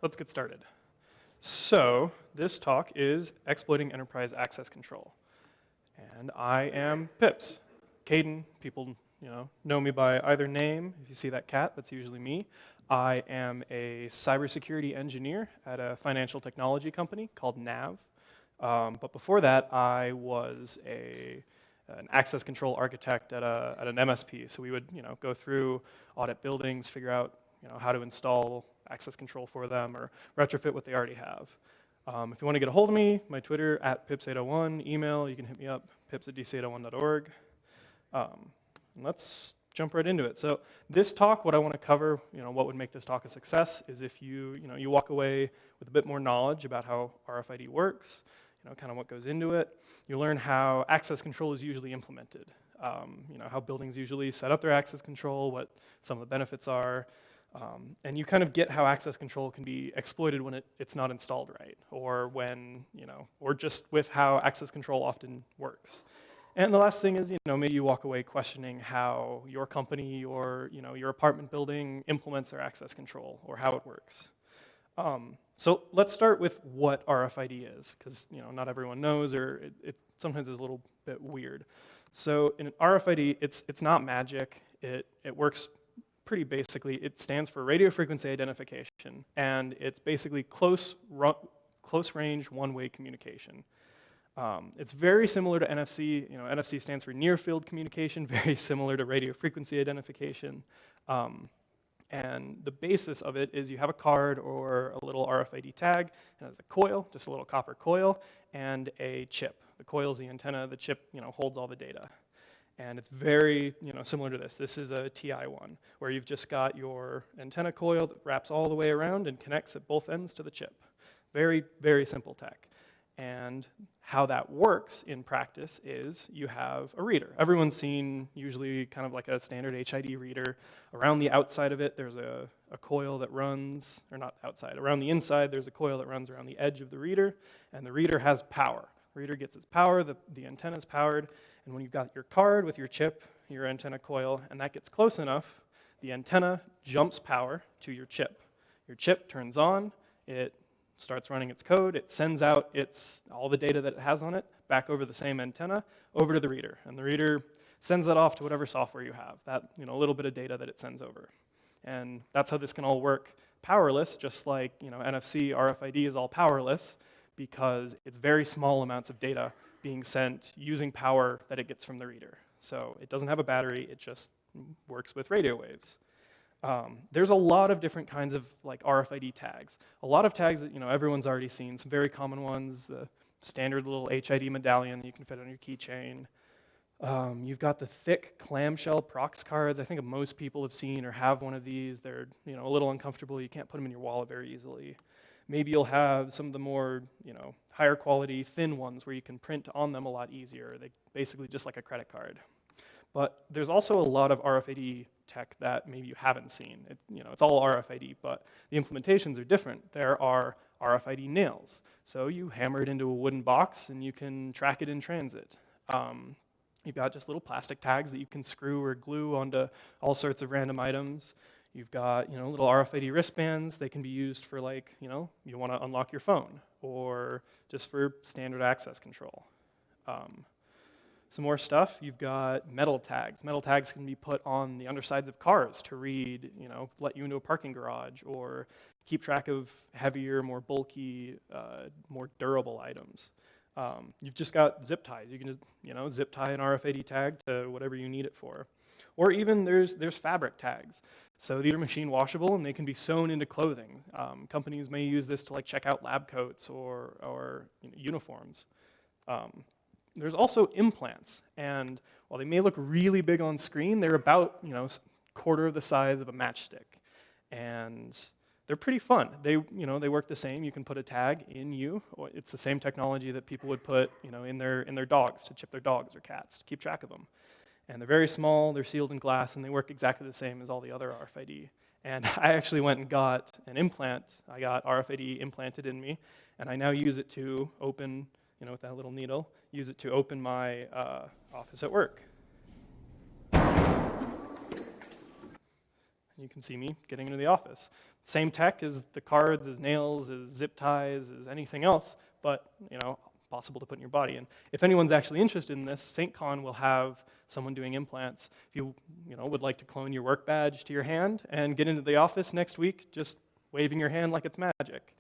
let's get started. So this talk is exploiting enterprise access control. And I am Pips. Kaydan, people know me by either name. If you see that cat, that's usually me. I am a cybersecurity engineer at a financial technology company called NAV. But before that, I was an access control architect at an MSP. So we would go through, audit buildings, figure out how to install access control for them or retrofit what they already have. If you want to get a hold of me, my Twitter @pips801, email, you can hit me up, pips@dc801.org. Let's jump right into it. So this talk, what I want to cover, what would make this talk a success is if you walk away with a bit more knowledge about how RFID works, kind of what goes into it. You learn how access control is usually implemented, how buildings usually set up their access control, what some of the benefits are, and you kind of get how access control can be exploited when it's not installed right, or when, or just with how access control often works. And the last thing is, maybe you walk away questioning how your company or, your apartment building implements their access control or how it works. So let's start with what RFID is, because, not everyone knows, or it sometimes is a little bit weird. So in RFID, it's not magic. It works pretty basically. It stands for radio frequency identification, and it's basically close range one-way communication. It's very similar to NFC. NFC stands for near field communication, very similar to radio frequency identification. And the basis of it is you have a card or a little RFID tag, and it has a coil, just a little copper coil, and a chip. The coil is the antenna, the chip holds all the data. And it's very similar to this. This is a TI one, where you've just got your antenna coil that wraps all the way around and connects at both ends to the chip. Very, very simple tech. And how that works in practice is you have a reader. Everyone's seen usually kind of like a standard HID reader. Around the outside of it, there's a coil that runs, or not outside, around the inside, there's a coil that runs around the edge of the reader, and the reader has power. The reader gets its power, the antenna's powered, and when you've got your card with your chip, your antenna coil, and that gets close enough, the antenna jumps power to your chip. Your chip turns on, it starts running its code, it sends out all the data that it has on it back over the same antenna over to the reader, and the reader sends that off to whatever software you have, that little bit of data that it sends over. And that's how this can all work powerless, just like NFC, RFID is all powerless because it's very small amounts of data being sent using power that it gets from the reader. So it doesn't have a battery, it just works with radio waves. There's a lot of different kinds of RFID tags. A lot of tags that everyone's already seen. Some very common ones, the standard little HID medallion that you can fit on your keychain. You've got the thick clamshell prox cards. I think most people have seen or have one of these. They're a little uncomfortable. You can't put them in your wallet very easily. Maybe you'll have some of the more higher quality thin ones where you can print on them a lot easier. They basically just like a credit card. But there's also a lot of RFID tech that maybe you haven't seen. It's all RFID, but the implementations are different. There are RFID nails. So you hammer it into a wooden box and you can track it in transit. You've got just little plastic tags that you can screw or glue onto all sorts of random items. You've got little RFID wristbands. They can be used for you want to unlock your phone or just for standard access control. Some more stuff, you've got metal tags. Metal tags can be put on the undersides of cars to read, let you into a parking garage or keep track of heavier, more bulky, more durable items. You've just got zip ties. You can just, zip tie an RFID tag to whatever you need it for. Or even there's fabric tags. So these are machine washable and they can be sewn into clothing. Companies may use this to check out lab coats or uniforms. There's also implants, and while they may look really big on screen, they're about quarter of the size of a matchstick, and they're pretty fun. They work the same. You can put a tag in you. It's the same technology that people would put in their dogs to chip their dogs or cats to keep track of them. And they're very small. They're sealed in glass, and they work exactly the same as all the other RFID. And I actually went and got an implant. I got RFID implanted in me, and I now use it to open. With that little needle, use it to open my office at work. You can see me getting into the office. Same tech as the cards, as nails, as zip ties, as anything else, but possible to put in your body. And if anyone's actually interested in this, SAINTCON will have someone doing implants. If you would like to clone your work badge to your hand and get into the office next week, just waving your hand like it's magic.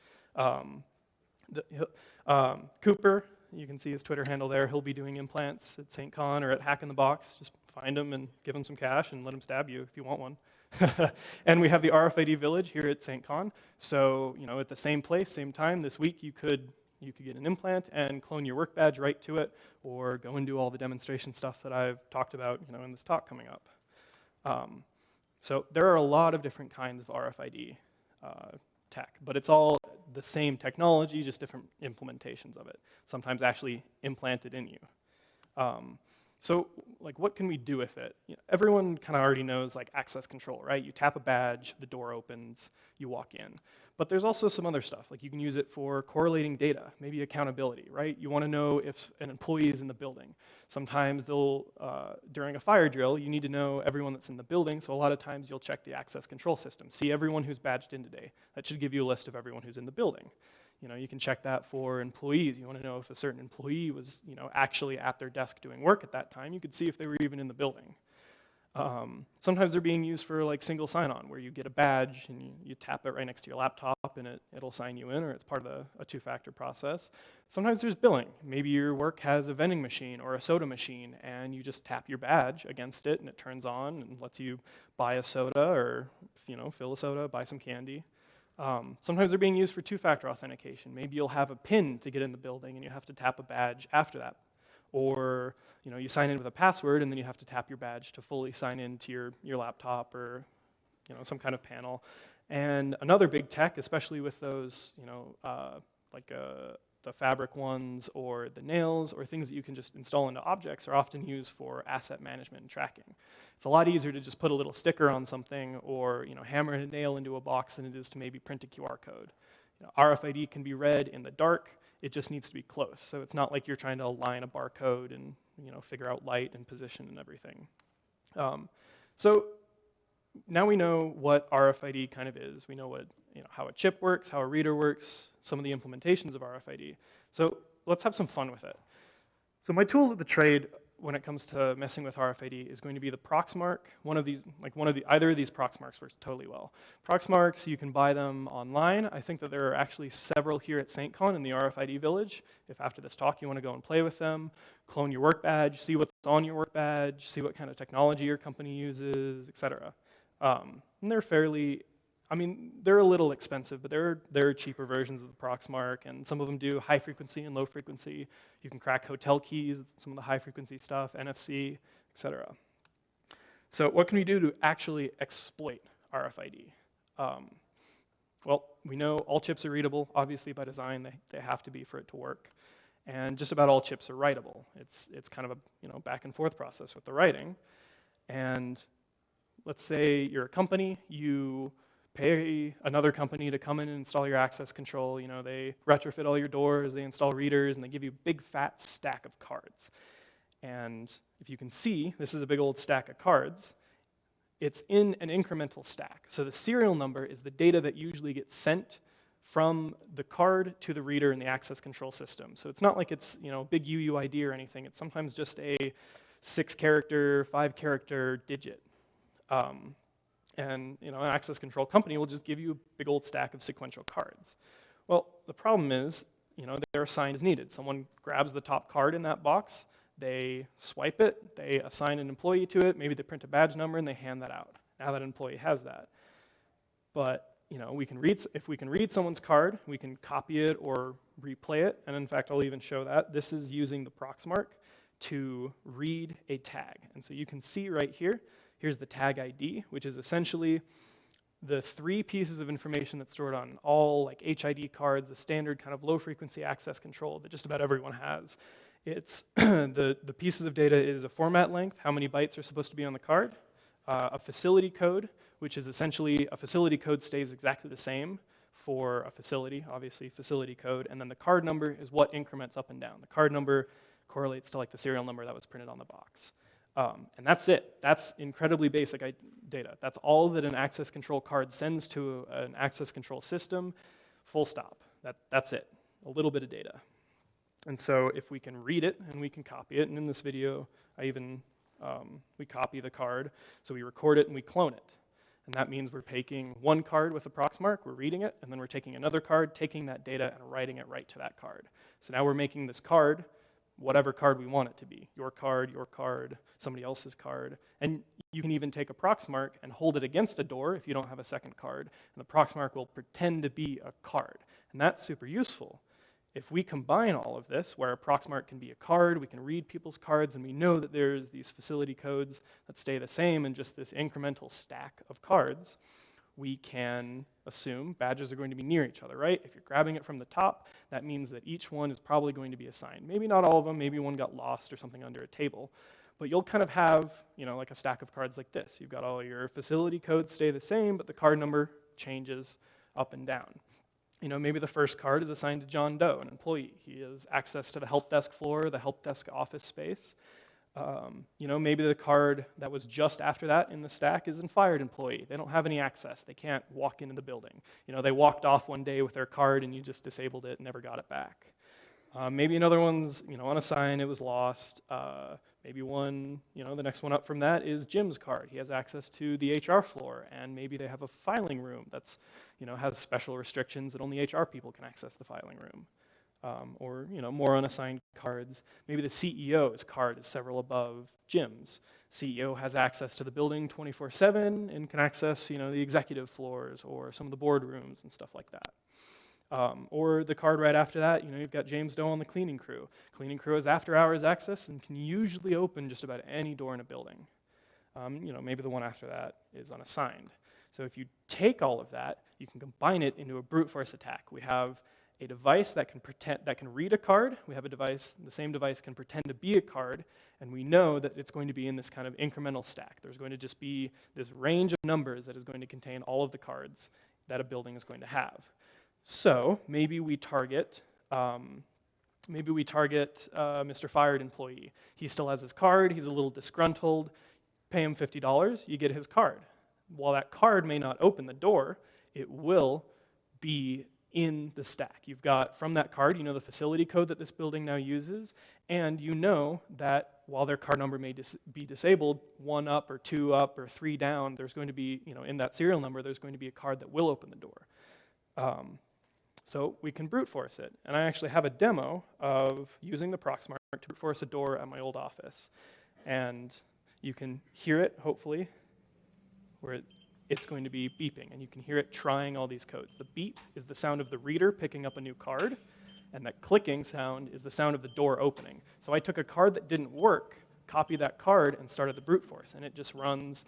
Cooper, you can see his Twitter handle there. He'll be doing implants at SAINTCON or at Hack in the Box. Just find him and give him some cash and let him stab you if you want one. And we have the RFID Village here at SAINTCON. So, at the same place, same time, this week you could get an implant and clone your work badge right to it, or go and do all the demonstration stuff that I've talked about, in this talk coming up. So there are a lot of different kinds of RFID tech, but it's all the same technology, just different implementations of it, sometimes actually implanted in you. So what can we do with it? Everyone kind of already knows access control, right? You tap a badge, the door opens, you walk in. But there's also some other stuff, you can use it for correlating data, maybe accountability, right? You want to know if an employee is in the building. Sometimes during a fire drill, you need to know everyone that's in the building, so a lot of times you'll check the access control system, see everyone who's badged in today. That should give you a list of everyone who's in the building. You can check that for employees. You want to know if a certain employee was, actually at their desk doing work at that time. You could see if they were even in the building. Sometimes they're being used for single sign-on, where you get a badge and you tap it right next to your laptop and it'll sign you in, or it's part of a two-factor process. Sometimes there's billing. Maybe your work has a vending machine or a soda machine, and you just tap your badge against it and it turns on and lets you buy a soda or fill a soda, buy some candy. Sometimes they're being used for two-factor authentication. Maybe you'll have a PIN to get in the building and you have to tap a badge after that. Or you sign in with a password and then you have to tap your badge to fully sign into your laptop or some kind of panel. And another big tech, especially with those the fabric ones or the nails or things that you can just install into objects, are often used for asset management and tracking. It's a lot easier to just put a little sticker on something or hammer a nail into a box than it is to maybe print a QR code. RFID can be read in the dark. It just needs to be close. So it's not like you're trying to align a barcode and figure out light and position and everything. So now we know what RFID kind of is. We know how a chip works, how a reader works, some of the implementations of RFID. So let's have some fun with it. So my tools of the trade when it comes to messing with RFID is going to be the Proxmark. Either of these Proxmarks works totally well. Proxmarks, you can buy them online. I think that there are actually several here at SAINTCON in the RFID Village. If after this talk you want to go and play with them, clone your work badge, see what's on your work badge, see what kind of technology your company uses, etc. And they're they're a little expensive, but there are cheaper versions of the Proxmark, and some of them do high frequency and low frequency. You can crack hotel keys, some of the high frequency stuff, NFC, etc. So what can we do to actually exploit RFID? Well, we know all chips are readable. Obviously, by design, they have to be for it to work. And just about all chips are writable. It's kind of a back and forth process with the writing. And let's say you're a company, you pay another company to come in and install your access control. They retrofit all your doors, they install readers, and they give you a big fat stack of cards. And if you can see, this is a big old stack of cards. It's in an incremental stack. So the serial number is the data that usually gets sent from the card to the reader in the access control system. So it's not like it's big UUID or anything. It's sometimes just a 6-character, 5-character digit. And an access control company will just give you a big old stack of sequential cards. Well, the problem is, they're assigned as needed. Someone grabs the top card in that box, they swipe it, they assign an employee to it, maybe they print a badge number and they hand that out. Now that employee has that. But if we can read someone's card, we can copy it or replay it. And in fact, I'll even show that. This is using the Proxmark to read a tag. And so you can see right here, here's the tag ID, which is essentially the 3 pieces of information that's stored on all HID cards, the standard kind of low frequency access control that just about everyone has. It's the pieces of data is a format length, how many bytes are supposed to be on the card, a facility code, which is essentially a facility code stays exactly the same for a facility, obviously facility code, and then the card number is what increments up and down. The card number correlates to the serial number that was printed on the box. And that's it. That's incredibly basic data. That's all that an access control card sends to an access control system, full stop. That's it, a little bit of data. And so if we can read it and we can copy it, and in this video, we copy the card, so we record it and we clone it. And that means we're taking one card with a Proxmark, we're reading it, and then we're taking another card, taking that data and writing it right to that card. So now we're making this card whatever card we want it to be. Your card, somebody else's card. And you can even take a Proxmark and hold it against a door if you don't have a second card, and the Proxmark will pretend to be a card. And that's super useful. If we combine all of this, where a Proxmark can be a card, we can read people's cards, and we know that there's these facility codes that stay the same in just this incremental stack of cards, we can assume badges are going to be near each other, right? If you're grabbing it from the top, that means that each one is probably going to be assigned. Maybe not all of them, maybe one got lost or something under a table, but you'll kind of have, like a stack of cards like this. You've got all your facility codes stay the same, but the card number changes up and down. Maybe the first card is assigned to John Doe, an employee. He has access to the help desk floor, the help desk office space. Maybe the card that was just after that in the stack is a fired employee. They don't have any access. They can't walk into the building. They walked off one day with their card and you just disabled it and never got it back. Maybe another one's, unassigned, it was lost. Maybe one, the next one up from that is Jim's card. He has access to the HR floor, and maybe they have a filing room that's, has special restrictions that only HR people can access the filing room. Or more unassigned cards. Maybe the CEO's card is several above Jim's. CEO has access to the building 24/7 and can access the executive floors or some of the boardrooms and stuff like that. Or the card right after that, you've got James Doe on the cleaning crew. Cleaning crew has after-hours access and can usually open just about any door in a building. Maybe the one after that is unassigned. So if you take all of that, you can combine it into a brute force attack. We have a device that can read a card. We have a device, the same device can pretend to be a card, and we know that it's going to be in this kind of incremental stack. There's going to just be this range of numbers that is going to contain all of the cards that a building is going to have. So maybe we target Mr. Fired employee. He still has his card. He's a little disgruntled. Pay him $50. You get his card. While that card may not open the door, it will be in the stack. You've got, from that card, the facility code that this building now uses, and that while their card number may be disabled, 1 up or 2 up or 3 down, there's going to be, in that serial number, there's going to be a card that will open the door. So we can brute force it. And I actually have a demo of using the Proxmark to brute force a door at my old office. And you can hear it, hopefully, where it's going to be beeping, and you can hear it trying all these codes. The beep is the sound of the reader picking up a new card, and that clicking sound is the sound of the door opening. So I took a card that didn't work, copied that card, and started the brute force, and it just runs,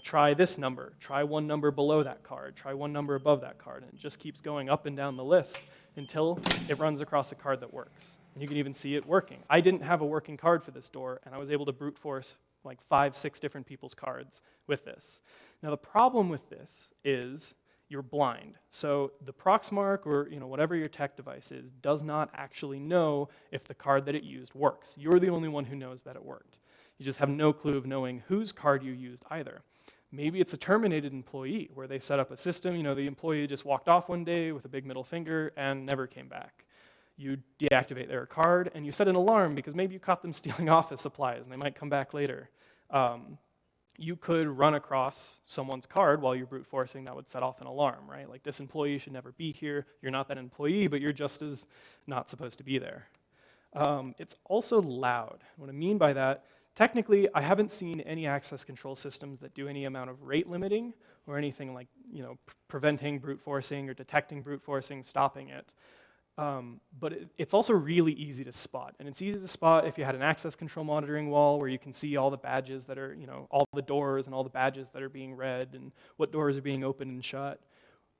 try this number, try one number below that card, try one number above that card, and it just keeps going up and down the list until it runs across a card that works. And you can even see it working. I didn't have a working card for this door, and I was able to brute force like 5, 6 different people's cards with this. Now the problem with this is you're blind. So the Proxmark or whatever your tech device is does not actually know if the card that it used works. You're the only one who knows that it worked. You just have no clue of knowing whose card you used either. Maybe it's a terminated employee where they set up a system, the employee just walked off one day with a big middle finger and never came back. You deactivate their card and you set an alarm because maybe you caught them stealing office supplies and they might come back later. You could run across someone's card while you're brute forcing that would set off an alarm, right? Like, this employee should never be here. You're not that employee, but you're just as not supposed to be there. It's also loud. What I mean by that, technically, I haven't seen any access control systems that do any amount of rate limiting or anything like, preventing brute forcing or detecting brute forcing, stopping it. But it's also really easy to spot. And it's easy to spot if you had an access control monitoring wall where you can see all the badges that are, all the doors and all the badges that are being read and what doors are being opened and shut.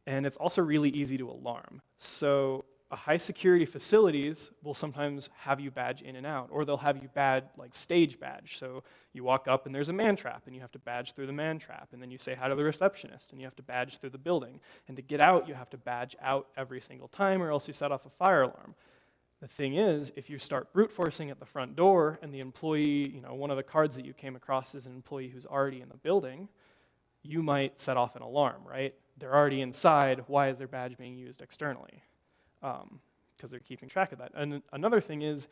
And it's also really easy to alarm. So high security facilities will sometimes have you badge in and out, or they'll have you stage badge. So you walk up and there's a man trap and you have to badge through the man trap, and then you say hi to the receptionist and you have to badge through the building. And to get out, you have to badge out every single time or else you set off a fire alarm. The thing is, if you start brute forcing at the front door and the employee, one of the cards that you came across is an employee who's already in the building, you might set off an alarm, right? They're already inside. Why is their badge being used externally? Because they're keeping track of that. And another thing is,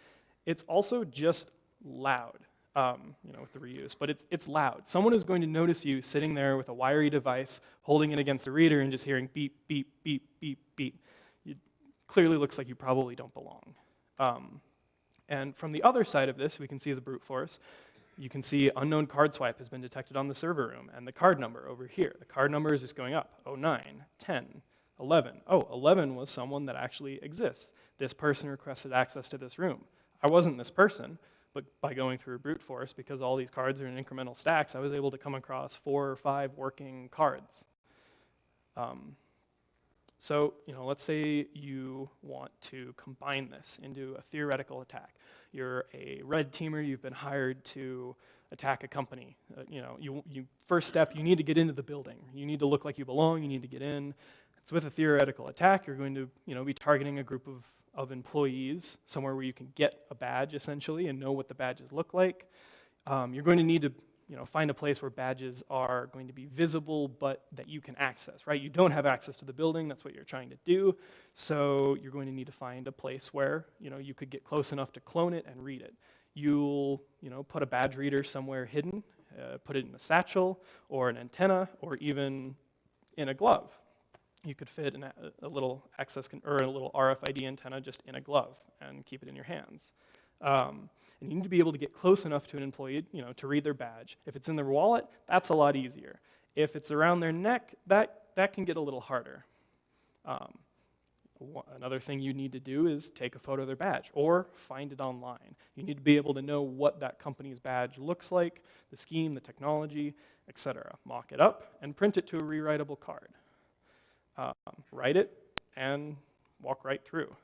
it's also just loud, with the reuse, but it's loud. Someone is going to notice you sitting there with a wiry device, holding it against the reader and just hearing beep, beep, beep, beep, beep. It clearly looks like you probably don't belong. And from the other side of this, we can see the brute force. You can see unknown card swipe has been detected on the server room, and the card number over here. The card number is just going up, 09, 10, 11. Oh, 11 was someone that actually exists. This person requested access to this room. I wasn't this person, but by going through brute force, because all these cards are in incremental stacks, I was able to come across 4 or 5 working cards. So, let's say you want to combine this into a theoretical attack. You're a red teamer, you've been hired to attack a company. First step, you need to get into the building. You need to look like you belong, you need to get in. So with a theoretical attack, you're going to be targeting a group of employees, somewhere where you can get a badge, essentially, and know what the badges look like. You're going to need to find a place where badges are going to be visible, but that you can access, right? You don't have access to the building, that's what you're trying to do, so you're going to need to find a place where, you could get close enough to clone it and read it. You'll, put a badge reader somewhere hidden, put it in a satchel, or an antenna, or even in a glove. You could fit a little or a little RFID antenna just in a glove and keep it in your hands. And you need to be able to get close enough to an employee, to read their badge. If it's in their wallet, that's a lot easier. If it's around their neck, that can get a little harder. Another thing you need to do is take a photo of their badge or find it online. You need to be able to know what that company's badge looks like, the scheme, the technology, etc. Mock it up and print it to a rewritable card. Write it and walk right through.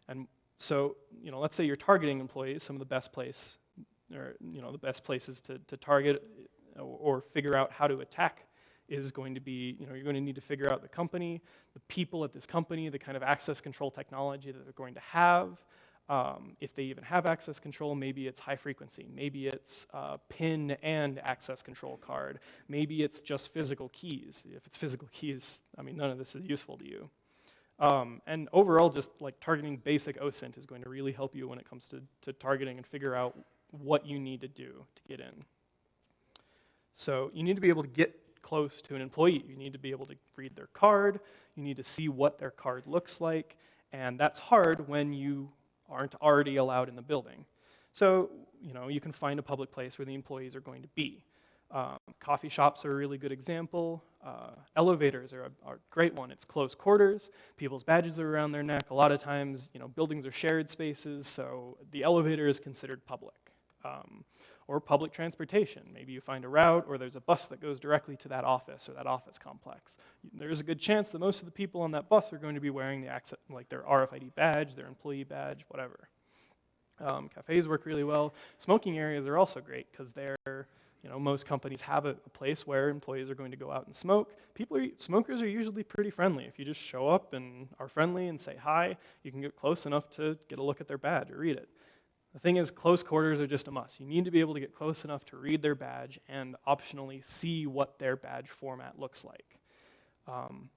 And so, let's say you're targeting employees. Some of the best places to target or figure out how to attack is going to be, you're going to need to figure out the company, the people at this company, the kind of access control technology that they're going to have. If they even have access control, maybe it's high frequency. Maybe it's PIN and access control card. Maybe it's just physical keys. If it's physical keys, none of this is useful to you. And overall, just like targeting basic OSINT is going to really help you when it comes to targeting and figure out what you need to do to get in. So you need to be able to get close to an employee. You need to be able to read their card. You need to see what their card looks like. And that's hard when you aren't already allowed in the building. So, you can find a public place where the employees are going to be. Coffee shops are a really good example. Elevators are a great one. It's close quarters. People's badges are around their neck. A lot of times, buildings are shared spaces, so the elevator is considered public. Or public transportation. Maybe you find a route or there's a bus that goes directly to that office or that office complex. There's a good chance that most of the people on that bus are going to be wearing their RFID badge, their employee badge, whatever. Cafes work really well. Smoking areas are also great because most companies have a place where employees are going to go out and smoke. Smokers are usually pretty friendly. If you just show up and are friendly and say hi, you can get close enough to get a look at their badge or read it. The thing is, close quarters are just a must. You need to be able to get close enough to read their badge and optionally see what their badge format looks like.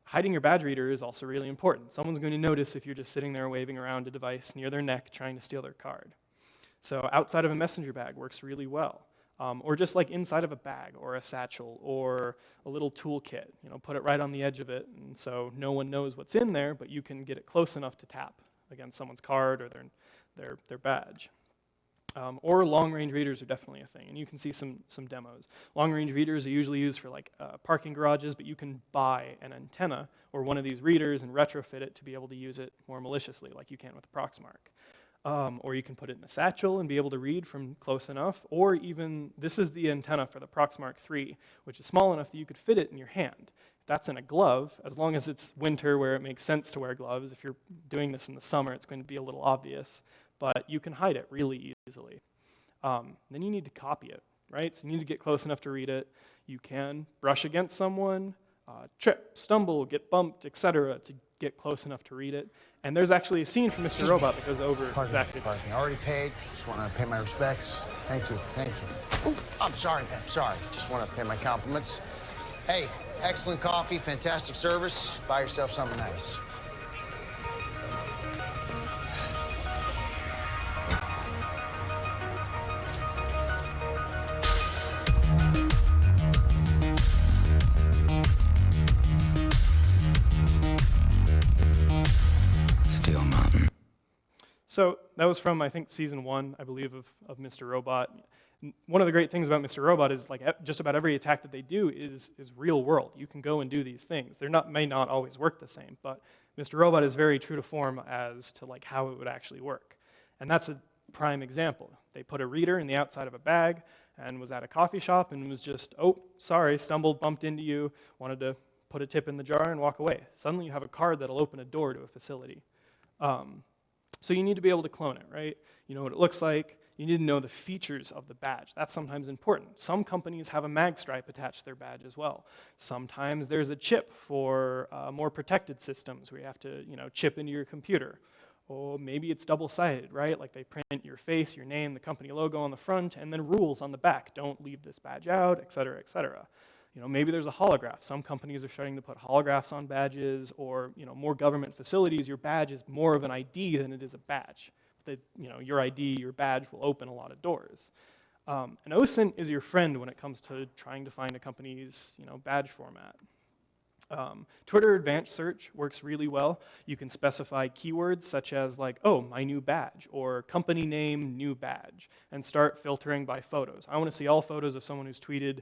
Hiding your badge reader is also really important. Someone's going to notice if you're just sitting there waving around a device near their neck trying to steal their card. So outside of a messenger bag works really well. Or just like inside of a bag or a satchel or a little toolkit. Put it right on the edge of it, and so no one knows what's in there, but you can get it close enough to tap against someone's card or their badge. Or long-range readers are definitely a thing, and you can see some demos. Long-range readers are usually used for parking garages, but you can buy an antenna or one of these readers and retrofit it to be able to use it more maliciously, like you can with the Proxmark. Or you can put it in a satchel and be able to read from close enough, or even, this is the antenna for the Proxmark 3, which is small enough that you could fit it in your hand. If that's in a glove, as long as it's winter where it makes sense to wear gloves. If you're doing this in the summer, it's going to be a little obvious. But you can hide it really easily. Then you need to copy it, right? So you need to get close enough to read it. You can brush against someone, trip, stumble, get bumped, etc. get close enough to read it. And there's actually a scene from Mr. Robot that goes over exactly that. Pardon me. Already paid. Just want to pay my respects. Thank you. Thank you. Ooh, I'm sorry, man. Sorry. Just want to pay my compliments. Hey, excellent coffee, fantastic service. Buy yourself something nice. So that was from, I think, season 1, I believe, of Mr. Robot. One of the great things about Mr. Robot is like just about every attack that they do is real world. You can go and do these things. They may not always work the same, but Mr. Robot is very true to form as to like how it would actually work. And that's a prime example. They put a reader in the outside of a bag and was at a coffee shop and was just, oh, sorry, stumbled, bumped into you, wanted to put a tip in the jar and walk away. Suddenly you have a card that'll open a door to a facility. So you need to be able to clone it, right? You know what it looks like. You need to know the features of the badge. That's sometimes important. Some companies have a mag stripe attached to their badge as well. Sometimes there's a chip for more protected systems where you have to, chip into your computer. Or maybe it's double-sided, right? Like they print your face, your name, the company logo on the front, and then rules on the back. Don't leave this badge out, et cetera, et cetera. Maybe there's a holograph. Some companies are starting to put holographs on badges, or more government facilities, your badge is more of an ID than it is a badge. Your ID, your badge will open a lot of doors. And OSINT is your friend when it comes to trying to find a company's badge format. Twitter Advanced Search works really well. You can specify keywords such as like, oh, my new badge, or company name, new badge, and start filtering by photos. I want to see all photos of someone who's tweeted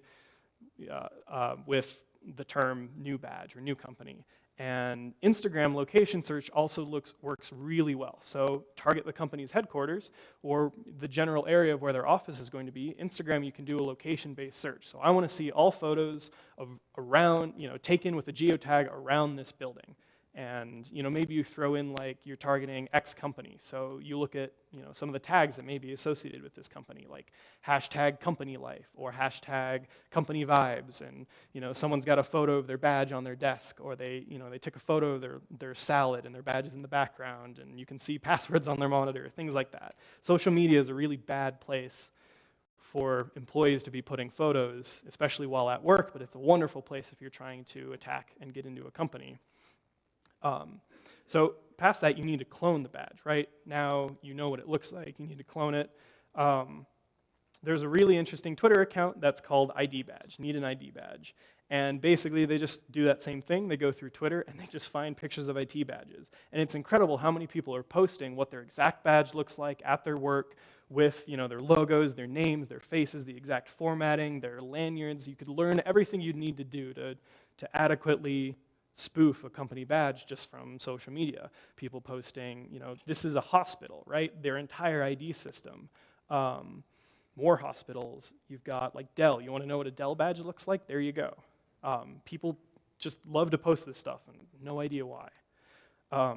with the term new badge or new company. And Instagram location search also works really well. So target the company's headquarters or the general area of where their office is going to be. Instagram, you can do a location-based search. So I want to see all photos of around, taken with a geotag around this building. And maybe you throw in like you're targeting X company. So you look at some of the tags that may be associated with this company, like hashtag company life or hashtag company vibes. And someone's got a photo of their badge on their desk, or they took a photo of their salad and their badge is in the background, and you can see passwords on their monitor, things like that. Social media is a really bad place for employees to be putting photos, especially while at work, but it's a wonderful place if you're trying to attack and get into a company. So past that, you need to clone the badge, right? Now you know what it looks like, you need to clone it. There's a really interesting Twitter account that's called ID Badge, Need an ID Badge. And basically they just do that same thing. They go through Twitter and they just find pictures of IT badges. And it's incredible how many people are posting what their exact badge looks like at their work with their logos, their names, their faces, the exact formatting, their lanyards. You could learn everything you'd need to do to adequately spoof a company badge just from social media. People posting, this is a hospital, right? Their entire ID system. More hospitals. You've got like Dell. You want to know what a Dell badge looks like? There you go. People just love to post this stuff and no idea why.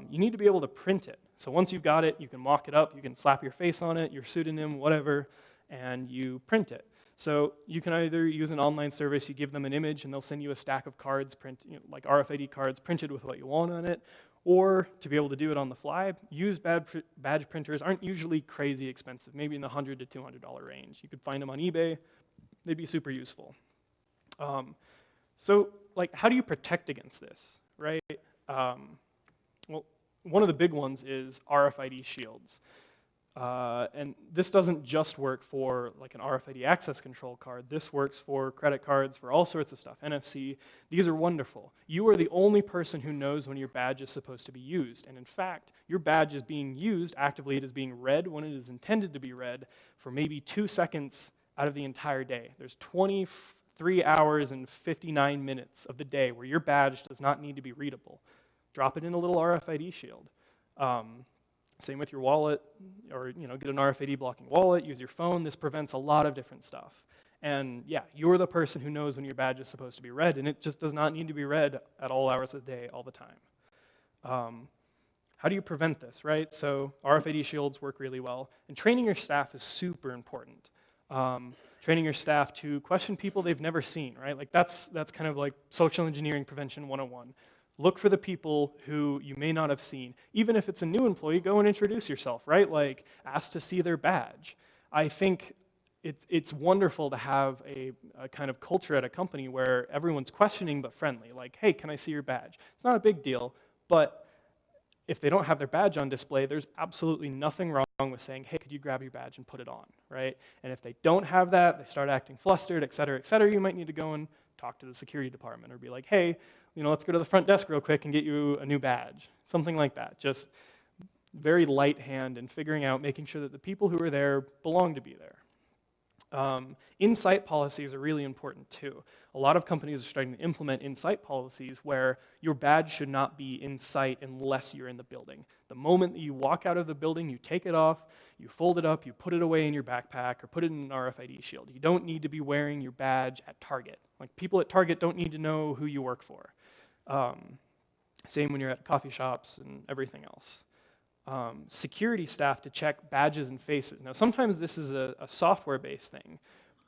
You need to be able to print it. So once you've got it, you can mock it up, you can slap your face on it, your pseudonym, whatever, and you print it. So you can either use an online service, you give them an image and they'll send you a stack of cards, like RFID cards printed with what you want on it, or to be able to do it on the fly, used badge printers aren't usually crazy expensive, maybe in the $100 to $200 range. You could find them on eBay, they'd be super useful. So like, how do you protect against this, right? Well, one of the big ones is RFID shields. And this doesn't just work for like an RFID access control card. This works for credit cards, for all sorts of stuff, NFC. These are wonderful. You are the only person who knows when your badge is supposed to be used. And in fact, your badge is being used actively. It is being read when it is intended to be read for maybe 2 seconds out of the entire day. There's 23 hours and 59 minutes of the day where your badge does not need to be readable. Drop it in a little RFID shield. Same with your wallet, or get an RFID blocking wallet, use your phone. This prevents a lot of different stuff. And yeah, you're the person who knows when your badge is supposed to be read, and it just does not need to be read at all hours of the day, all the time. How do you prevent this, right? So RFID shields work really well, and training your staff is super important. Training your staff to question people they've never seen, right? Like that's kind of like social engineering prevention 101. Look for the people who you may not have seen. Even if it's a new employee, go and introduce yourself, right? Like, ask to see their badge. I think it's wonderful to have a kind of culture at a company where everyone's questioning but friendly. Like, hey, can I see your badge? It's not a big deal, but if they don't have their badge on display, there's absolutely nothing wrong with saying, hey, could you grab your badge and put it on, right? And if they don't have that, they start acting flustered, et cetera, you might need to go and talk to the security department or be like, hey, let's go to the front desk real quick and get you a new badge. Something like that. Just very light hand in figuring out, making sure that the people who are there belong to be there. In-site policies are really important too. A lot of companies are starting to implement in-site policies where your badge should not be in sight unless you're in the building. The moment that you walk out of the building, you take it off, you fold it up, you put it away in your backpack or put it in an RFID shield. You don't need to be wearing your badge at Target. Like, people at Target don't need to know who you work for. Same when you're at coffee shops and everything else. Security staff to check badges and faces. Now, sometimes this is a software-based thing,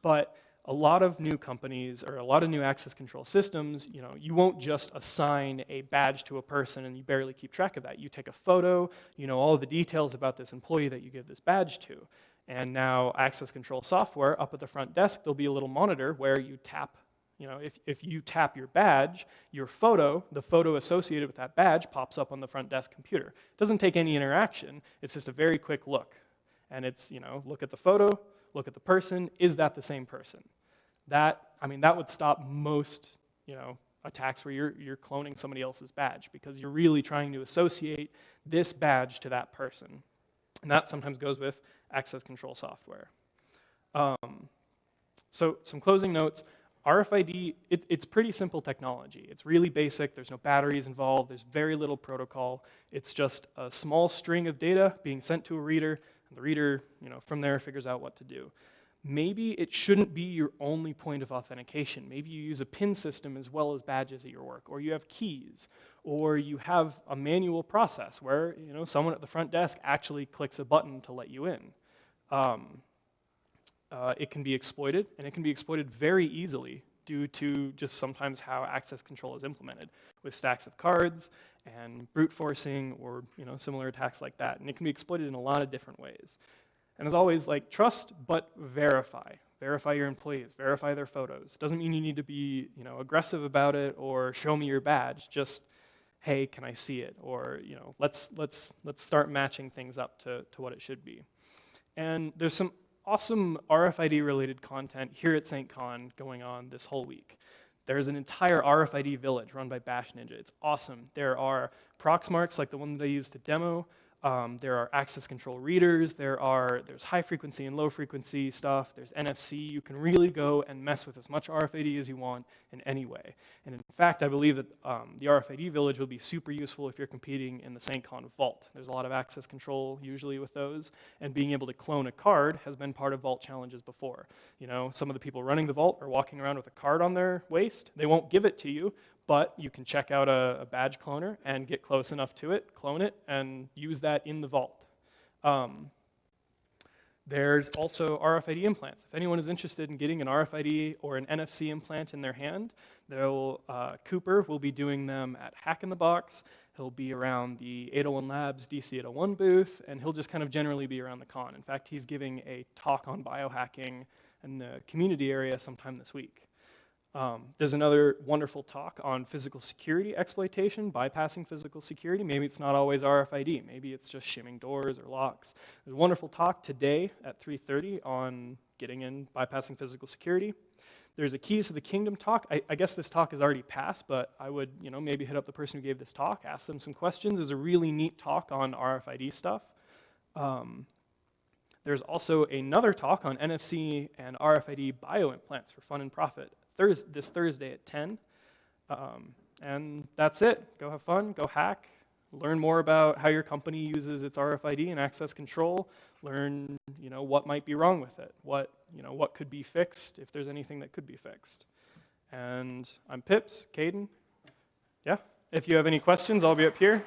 but a lot of new companies or a lot of new access control systems, you won't just assign a badge to a person and you barely keep track of that. You take a photo, all the details about this employee that you give this badge to. And now access control software, up at the front desk, there'll be a little monitor where you tap. If you tap your badge, your photo, the photo associated with that badge, pops up on the front desk computer. It doesn't take any interaction. It's just a very quick look. And it's, look at the photo, look at the person. Is that the same person? That would stop most, attacks where you're cloning somebody else's badge, because you're really trying to associate this badge to that person. And that sometimes goes with access control software. So some closing notes. RFID, it's pretty simple technology. It's really basic. There's no batteries involved. There's very little protocol. It's just a small string of data being sent to a reader, and the reader, from there figures out what to do. Maybe it shouldn't be your only point of authentication. Maybe you use a PIN system as well as badges at your work, or you have keys, or you have a manual process where, someone at the front desk actually clicks a button to let you in. It can be exploited, and it can be exploited very easily due to just sometimes how access control is implemented, with stacks of cards and brute forcing or similar attacks like that. And it can be exploited in a lot of different ways. And as always, trust but verify. Verify your employees, verify their photos. Doesn't mean you need to be aggressive about it or show me your badge. Just, hey, can I see it? Or let's start matching things up to what it should be. And there's some awesome RFID-related content here at SAINTCON going on this whole week. There's an entire RFID village run by Bash Ninja. It's awesome. There are Proxmarks like the one that I used to demo. There are access control readers. There's high frequency and low frequency stuff. There's NFC. You can really go and mess with as much RFID as you want in any way. And in fact, I believe that the RFID village will be super useful if you're competing in the SAINTCON Vault. There's a lot of access control usually with those, and being able to clone a card has been part of Vault challenges before. Some of the people running the Vault are walking around with a card on their waist. They won't give it to you, but you can check out a badge cloner and get close enough to it, clone it, and use that in the Vault. There's also RFID implants. If anyone is interested in getting an RFID or an NFC implant in their hand, Cooper will be doing them at Hack in the Box. He'll be around the 801 Labs DC801 booth, and he'll just kind of generally be around the con. In fact, he's giving a talk on biohacking in the community area sometime this week. There's another wonderful talk on physical security exploitation, bypassing physical security. Maybe it's not always RFID. Maybe it's just shimming doors or locks. There's a wonderful talk today at 3:30 on getting in, bypassing physical security. There's a Keys to the Kingdom talk. I guess this talk is already passed, but I would maybe hit up the person who gave this talk, ask them some questions. There's a really neat talk on RFID stuff. There's also another talk on NFC and RFID bioimplants for fun and profit this Thursday at 10. And that's it. Go have fun, go hack, learn more about how your company uses its RFID and access control, learn what might be wrong with it, what could be fixed, if there's anything that could be fixed. And I'm Pips, Kaydan. Yeah, if you have any questions, I'll be up here.